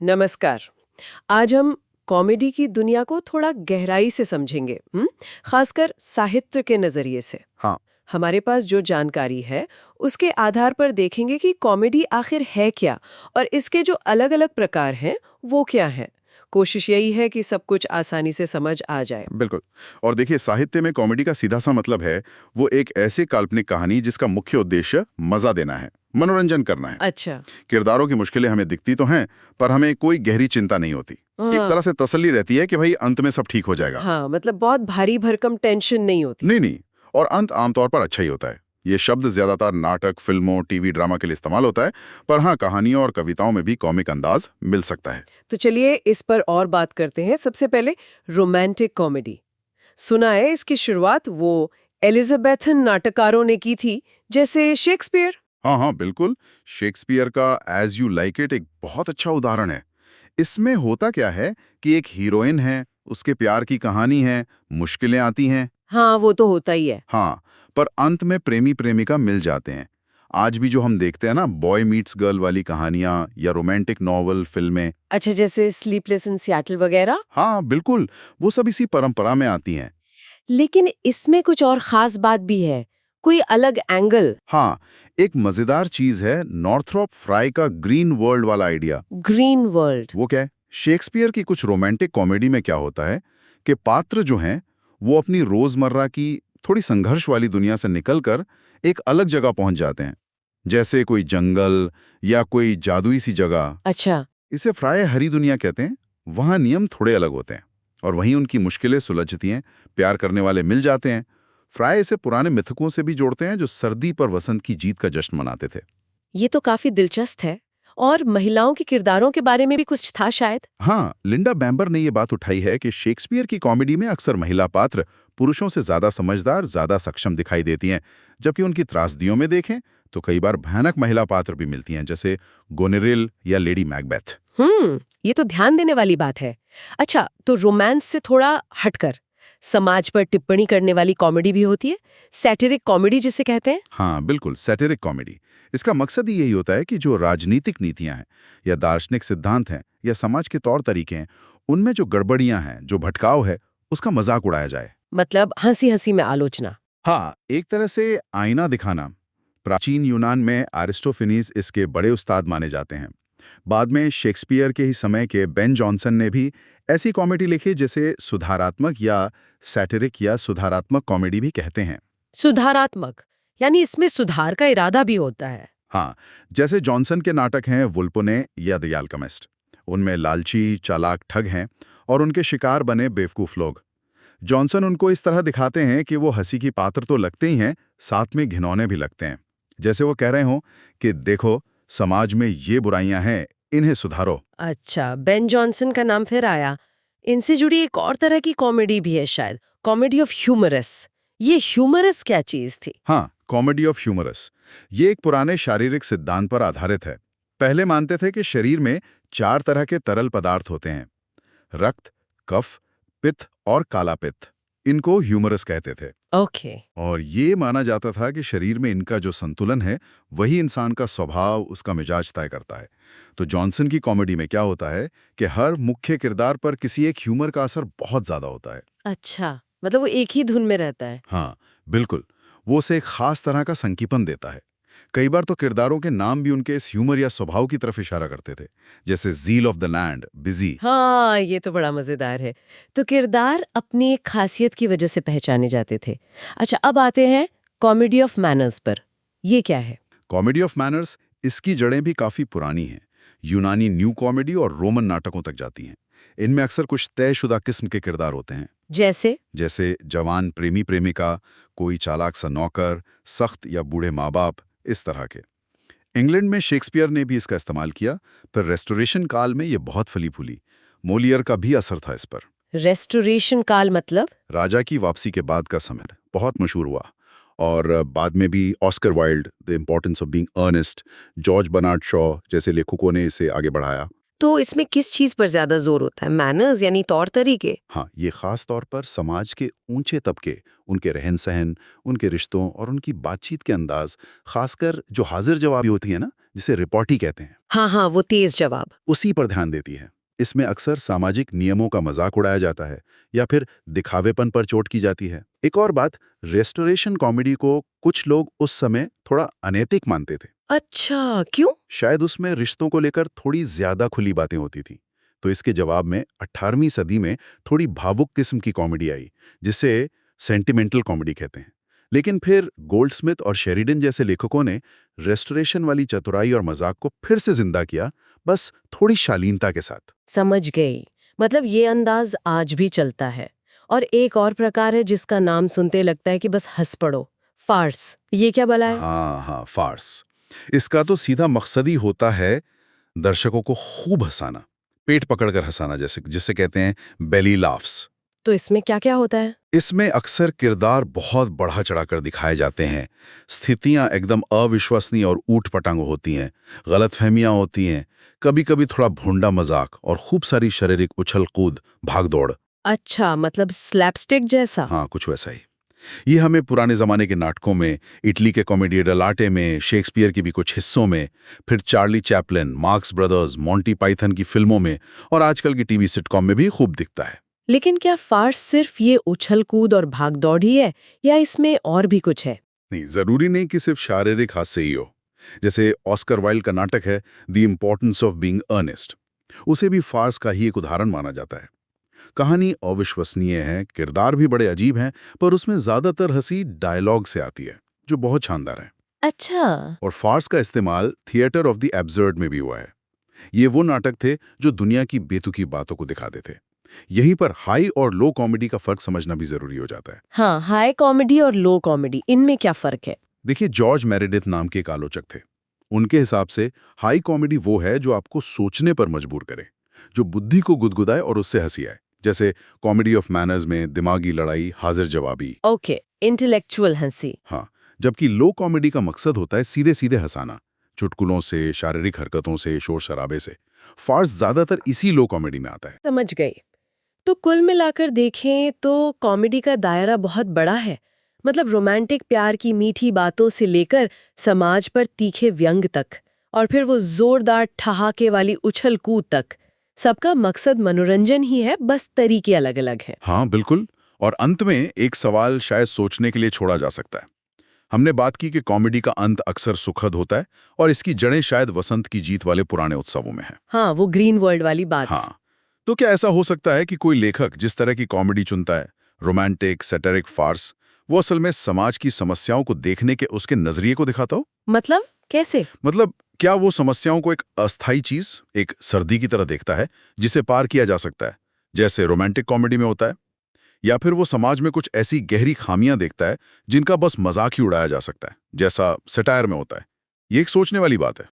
नमस्कार। आज हम कॉमेडी की दुनिया को थोड़ा गहराई से समझेंगे, खासकर साहित्य के नजरिए से। हाँ। हमारे पास जो जानकारी है उसके आधार पर देखेंगे कि कॉमेडी आखिर है क्या और इसके जो अलग-अलग प्रकार हैं वो क्या हैं। कोशिश यही है कि सब कुछ आसानी से समझ आ जाए। बिल्कुल। और देखिए, साहित्य में कॉमेडी का सीधा सा मतलब है वो एक ऐसी काल्पनिक कहानी जिसका मुख्य उद्देश्य मजा देना है, मनोरंजन करना है। अच्छा। किरदारों की मुश्किलें हमें दिखती तो हैं, पर हमें कोई गहरी चिंता नहीं होती। एक हाँ। तरह से तसल्ली रहती है कि भाई अंत में सब ठीक हो जाएगा। हाँ, मतलब बहुत भारी भरकम टेंशन नहीं होती। नहीं नहीं। और अंत आमतौर पर अच्छा ही होता है। ये शब्द ज्यादातर नाटक, फिल्मों, टीवी ड्रामा के लिए इस्तेमाल होता है, पर हाँ, कहानियों और कविताओं में भी कॉमिक अंदाज मिल सकता है। तो चलिए इस पर और बात करते हैं। सबसे पहले रोमांटिक कॉमेडी। सुना है इसकी शुरुआत वो एलिजाबेथन नाटककारों ने की थी, जैसे शेक्सपियर। हाँ हाँ, बिल्कुल। शेक्सपियर का एज यू लाइक इट एक बहुत अच्छा उदाहरण है। इसमें होता क्या है कि एक हीरोइन है, उसके प्यार की कहानी है, मुश्किलें आती हैं। हाँ, वो तो होता ही है। हाँ, पर अंत में प्रेमी प्रेमिका मिल जाते हैं। आज भी जो हम देखते हैं ना, बॉय मीट्स गर्ल वाली कहानियां या रोमांटिक नॉवल, फिल्में। अच्छा, जैसे स्लीपलेस इन सिएटल वगैरह। हाँ बिल्कुल, वो सब इसी परंपरा में आती हैं। लेकिन इसमें कुछ और खास बात भी है, कोई अलग एंगल। हाँ, एक मजेदार चीज है नॉर्थरोप फ्राई का ग्रीन वर्ल्ड वाला आइडिया। Green world. वो क्या है? शेक्सपियर की कुछ रोमांटिक कॉमेडी में क्या होता है कि पात्र जो हैं वो अपनी रोजमर्रा की थोड़ी संघर्ष वाली दुनिया से निकलकर एक अलग जगह पहुंच जाते हैं, जैसे कोई जंगल या कोई जादुई सी जगह। अच्छा। इसे फ्राय हरी दुनिया कहते हैं। वहां नियम थोड़े अलग होते हैं और वहीं उनकी मुश्किलें सुलझती हैं, प्यार करने वाले मिल जाते हैं। फ्राय इसे पुराने मिथकों से भी जोड़ते हैं जो सर्दी पर वसंत की जीत का जश्न मनाते थे। ये तो काफी दिलचस्प है। और महिलाओं के किरदारों के बारे में भी कुछ था शायद। हाँ, लिंडा बैम्बर ने ये बात उठाई है कि शेक्सपियर की कॉमेडी में अक्सर महिला पात्र पुरुषों से ज्यादा समझदार, ज्यादा सक्षम दिखाई देती हैं, जबकि उनकी त्रासदियों में देखें तो कई बार भयानक महिला पात्र भी मिलती हैं, जैसे गोनेरिल या लेडी मैकबेथ। ये तो ध्यान देने वाली बात है। अच्छा, तो रोमांस से थोड़ा हटकर समाज पर टिप्पणी करने वाली कॉमेडी भी होती है, सैटिरिक कॉमेडी जिसे कहते हैं। हाँ बिल्कुल, सैटिरिक कॉमेडी। इसका मकसद ही यही होता है कि जो राजनीतिक नीतियां हैं या दार्शनिक सिद्धांत हैं या समाज के तौर तरीके हैं, उनमें जो गड़बड़ियां हैं, जो भटकाव है, उसका मजाक उड़ाया जाए। मतलब हंसी हंसी में आलोचना। हाँ, एक तरह से आईना दिखाना। प्राचीन यूनान में एरिस्टोफेनीज इसके बड़े उस्ताद माने जाते हैं। बाद में शेक्सपियर के ही समय के बेन जॉनसन ने भी ऐसी कॉमेडी लिखी जिसे सुधारात्मक या सैटिरिक या सुधारात्मक कॉमेडी भी कहते हैं। सुधारात्मक, यानी इसमें सुधार का इरादा भी होता है। हाँ, जैसे जॉनसन के नाटक हैं वुल्पोने या द अल्केमिस्ट। उनमें लालची चालाक ठग हैं और उनके शिकार बने बेवकूफ लोग। जॉनसन उनको इस तरह दिखाते हैं कि वो हंसी की पात्र तो लगते ही हैं, साथ में घिनौने भी लगते हैं। जैसे वो कह रहे हों कि देखो, समाज में ये बुराइयां हैं, इन्हें सुधारो। अच्छा, बेन जॉनसन का नाम फिर आया। इनसे जुड़ी एक और तरह की कॉमेडी भी है शायद, कॉमेडी ऑफ ह्यूमरस। ये ह्यूमरस क्या चीज थी? हाँ, कॉमेडी ऑफ ह्यूमरस। ये एक पुराने शारीरिक सिद्धांत पर आधारित है। पहले मानते थे कि शरीर में 4 तरह के तरल पदार्थ होते हैं: रक्त, कफ, पित्त और काला पित्त। इनको ह्यूमरस कहते थे। ओके। और ये माना जाता था कि शरीर में इनका जो संतुलन है, वही इंसान का स्वभाव, उसका मिजाज तय करता है। तो जॉनसन की कॉमेडी में क्या होता है कि हर मुख्य किरदार पर किसी एक ह्यूमर का असर बहुत ज्यादा होता है। अच्छा, मतलब वो एक ही धुन में रहता है। हाँ बिल्कुल, वो उसे एक खास तरह का संकीपन देता है। कई बार तो किरदारों के नाम भी उनके इस ह्यूमर या स्वभाव की तरफ इशारा करते थे, जैसे zeal of the land, busy. हाँ, ये तो बड़ा मजेदार है। तो किरदार अपनी एक खासियत की वजह से पहचाने जाते थे। अच्छा, अब आते हैं कॉमेडी ऑफ मैनर्स पर। ये क्या है? कॉमेडी ऑफ मैनर्स, इसकी जड़ें भी काफी पुरानी हैं। यूनानी न्यू कॉमेडी और रोमन नाटकों तक जाती हैं। इनमें अक्सर कुछ तयशुदा किस्म के किरदार होते हैं, जैसे जवान प्रेमी प्रेमिका, कोई चालाक सा नौकर, सख्त या बूढ़े माँ बाप, इस तरह के। इंग्लैंड में शेक्सपियर ने भी इसका इस्तेमाल किया, पर रेस्टोरेशन काल में ये बहुत फली फूली। मोलियर का भी असर था इस पर। रेस्टोरेशन काल मतलब? राजा की वापसी के बाद का समय बहुत मशहूर हुआ। और बाद में भी Oscar Wilde, the importance of being earnest, George Bernard Shaw जैसे लेखकों ने इसे आगे बढ़ाया। तो इसमें किस चीज पर ज्यादा जोर होता है, मैनर्स यानी तौर तरीके? हाँ, ये खास तौर पर समाज के ऊंचे तबके, उनके रहन सहन, उनके रिश्तों और उनकी बातचीत के अंदाज, खासकर जो हाजिर जवाबी होती है ना, जिसे रिपोर्टी कहते हैं, हाँ हाँ, वो तेज जवाब। उसी पर ध्यान देती है। इसमें अक्सर सामाजिक नियमों का मजाक उड़ाया जाता है या फिर दिखावेपन पर चोट की जाती है। एक और बात, रेस्टोरेशन कॉमेडी को कुछ लोग उस समय थोड़ा अनैतिक मानते थे। अच्छा, क्यों? शायद उसमें रिश्तों को लेकर थोड़ी ज्यादा खुली बातें होती थी। तो इसके जवाब में 18वीं सदी में थोड़ी भावुक किस्म की कॉमेडी आई, जिसे सेंटिमेंटल कॉमेडी कहते हैं। लेकिन फिर गोल्डस्मिथ और शेरिडन जैसे लेखकों ने रेस्टोरेशन वाली चतुराई और मजाक को फिर से जिंदा किया, बस थोड़ी शालीनता के साथ। समझ गई। मतलब ये अंदाज आज भी चलता है। और एक और प्रकार है जिसका नाम सुनते लगता है कि बस हंस पड़ो, फार्स। ये क्या भला है? हाँ हाँ, फार्स। इसका तो सीधा मकसद ही होता है दर्शकों को खूब हंसाना, पेट पकड़कर हंसाना, जैसे जिसे कहते हैं बेली लाफ्स। तो इसमें क्या क्या होता है? इसमें अक्सर किरदार बहुत बढ़ा चढ़ाकर दिखाए जाते हैं, स्थितियां एकदम अविश्वसनीय और ऊट-पटांग होती हैं, गलतफहमियां होती हैं, कभी-कभी थोड़ा भोंडा मजाक और खूब सारी शारीरिक उछल-कूद, भाग-दौड़। अच्छा, मतलब स्लैपस्टिक जैसा? हाँ, कुछ वैसा ही। ये हमें पुराने जमाने के नाटकों में, इटली के कॉमेडी डेलार्टे में, शेक्सपियर के भी कुछ हिस्सों में, फिर Charlie Chaplin, marks brothers, Monty Python की फिल्मों में और आजकल की टीवी सिटकॉम में भी खूब दिखता है। लेकिन क्या फार्स सिर्फ ये उछल कूद और भागदौड़ ही है, या इसमें और भी कुछ है? नहीं, जरूरी नहीं कि सिर्फ शारीरिक हास्य ही हो। जैसे ऑस्कर वाइल्ड का नाटक है the importance of being earnest, उसे भी फार्स का ही एक उदाहरण माना जाता है। कहानी अविश्वसनीय है, किरदार भी बड़े अजीब हैं, पर उसमें ज्यादातर हंसी डायलॉग से आती है, जो बहुत शानदार है। अच्छा। और फार्स का इस्तेमाल थिएटर ऑफ द एब्सर्ड में भी हुआ है। ये वो नाटक थे जो दुनिया की बेतुकी बातों को दिखाते थे। यहीं पर हाई और लो कॉमेडी का फर्क समझना भी जरूरी हो जाता है। हाँ, हाई कॉमेडी और लो कॉमेडी, इनमें क्या फर्क है? देखिए, जॉर्ज मेरेडिथ नाम के एक आलोचक थे। उनके हिसाब से हाई कॉमेडी वो है जो आपको सोचने पर मजबूर करे, जो बुद्धि को गुदगुदाए और उससे हंसी आए, जैसे कॉमेडी ऑफ मैनर्स में दिमागी लड़ाई, हाजिर जवाबी। ओके, इंटेलेक्चुअल हंसी। हाँ, जबकि लो कॉमेडी का मकसद होता है सीधे सीधे हंसाना, चुटकुलों से, शारीरिक हरकतों से, शोर शराबे से। फार्स ज्यादातर इसी लो कॉमेडी में आता है। समझ गई। तो कुल मिलाकर देखें तो कॉमेडी का दायरा बहुत बड़ा है। मतलब रोमांटिक प्यार की मीठी बातों से लेकर समाज पर तीखे व्यंग तक, और फिर वो जोरदार ठहाके वाली उछल कूद तक। सबका मकसद मनोरंजन ही है, बस तरीके अलग-अलग हैं। हाँ, बिल्कुल। और अंत में एक सवाल शायद सोचने के लिए छोड़ा जा सकता है। हमने बात की कि कॉमेडी का अंत अक्सर सुखद होता है और इसकी जड़ें शायद वसंत की जीत वाले पुराने उत्सवों में हैं। हाँ, वो ग्रीन वर्ल्ड वाली बात। हाँ, तो क्या ऐसा हो सकता है कि कोई लेखक जिस तरह की कॉमेडी चुनता है, रोमांटिक, सैटिरिक, फार्स, वो असल में समाज की समस्याओं को देखने के उसके नजरिए को दिखाता हो? मतलब कैसे? मतलब क्या वो समस्याओं को एक अस्थायी चीज, एक सर्दी की तरह देखता है जिसे पार किया जा सकता है, जैसे रोमांटिक कॉमेडी में होता है? या फिर वो समाज में कुछ ऐसी गहरी खामियां देखता है जिनका बस मजाक ही उड़ाया जा सकता है, जैसा सटायर में होता है? ये एक सोचने वाली बात है।